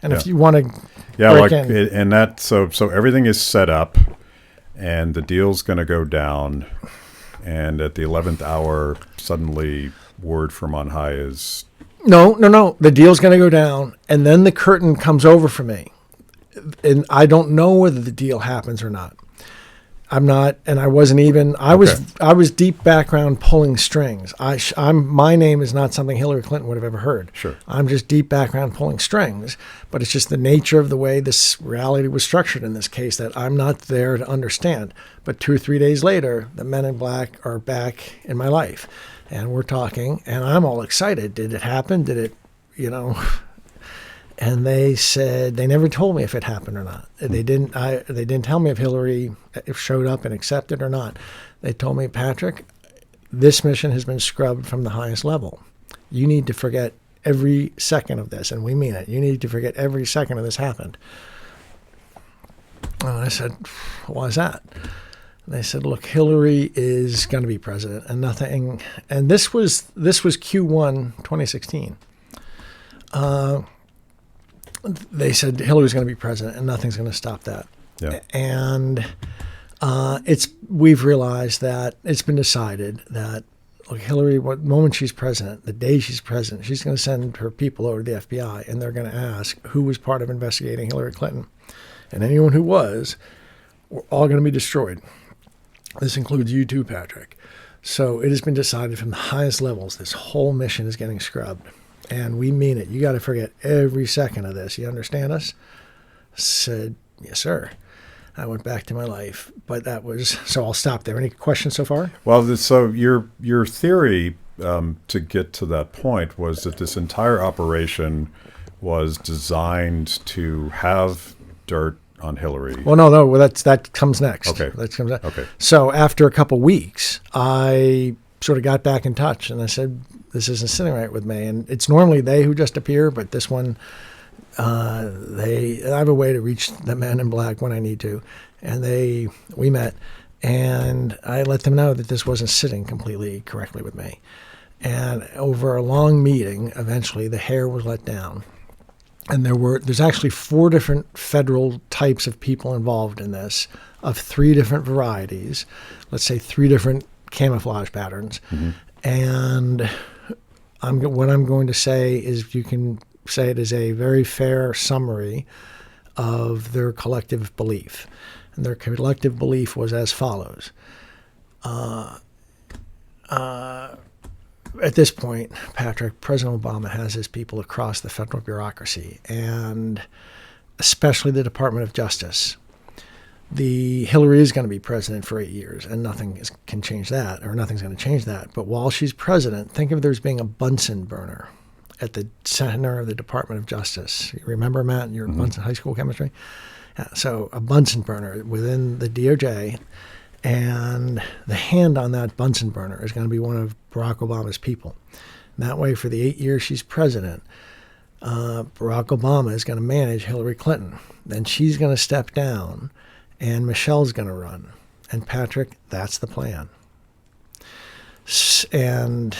And if you want to break in. And that, so everything is set up and the deal's going to go down. And at the 11th hour, suddenly word from on high is... No. The deal's going to go down. And then the curtain comes over for me. And I don't know whether the deal happens or not. I'm not, and I wasn't even. I was deep background pulling strings. My name is not something Hillary Clinton would have ever heard. Sure. I'm just deep background pulling strings, but it's just the nature of the way this reality was structured in this case that I'm not there to understand. But 2 or 3 days later, the men in black are back in my life, and we're talking, and I'm all excited. Did it happen? Did it, And they said they never told me if it happened or not. They didn't tell me if Hillary showed up and accepted or not. They told me, Patrick, this mission has been scrubbed from the highest level. You need to forget every second of this, and we mean it. You need to forget every second of this happened. And I said, why is that? And they said, look, Hillary is going to be president, and nothing. And this was Q1 2016. They said Hillary's going to be president and nothing's going to stop that. Yeah. And we've realized that it's been decided that Hillary, what moment she's president, the day she's president, she's going to send her people over to the FBI and they're going to ask who was part of investigating Hillary Clinton. And anyone who was, we're all going to be destroyed. This includes you too, Patrick. So it has been decided from the highest levels, this whole mission is getting scrubbed. And we mean it. You got to forget every second of this. You understand us? Said, yes, sir. I went back to my life. But so I'll stop there. Any questions so far? Well, so your theory to get to that point was that this entire operation was designed to have dirt on Hillary. Well, no. That comes next. Okay. That comes next. Okay. So after a couple weeks, I sort of got back in touch and I said, this isn't sitting right with me. And it's normally they who just appear, but this one, I have a way to reach the men in black when I need to. And we met and I let them know that this wasn't sitting completely correctly with me. And over a long meeting, eventually the hair was let down. And there's actually 4 different federal types of people involved in this, of 3 different varieties, let's say 3 different camouflage patterns. Mm-hmm. And what I'm going to say is you can say it is a very fair summary of their collective belief. And their collective belief was as follows. At this point, Patrick, President Obama has his people across the federal bureaucracy, and especially the Department of Justice. Hillary is going to be president for 8 years, and nothing's going to change that. But while she's president, think of there as being a Bunsen burner at the center of the Department of Justice. You remember, Matt, your Bunsen high school chemistry? Yeah, so a Bunsen burner within the DOJ, and the hand on that Bunsen burner is going to be one of Barack Obama's people. And that way, for the 8 years she's president, Barack Obama is going to manage Hillary Clinton. Then she's going to step down, and Michelle's going to run. And Patrick, that's the plan. And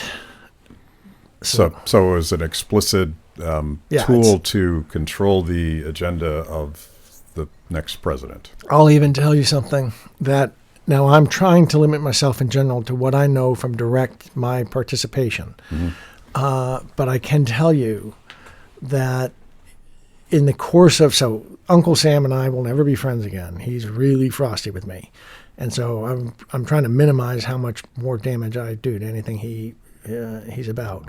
so it was an explicit tool to control the agenda of the next president. I'll even tell you something that now I'm trying to limit myself in general to what I know from my participation. Mm-hmm. But I can tell you that in the course of, so Uncle Sam and I will never be friends again. He's really frosty with me. And so I'm trying to minimize how much more damage I do to anything he's about.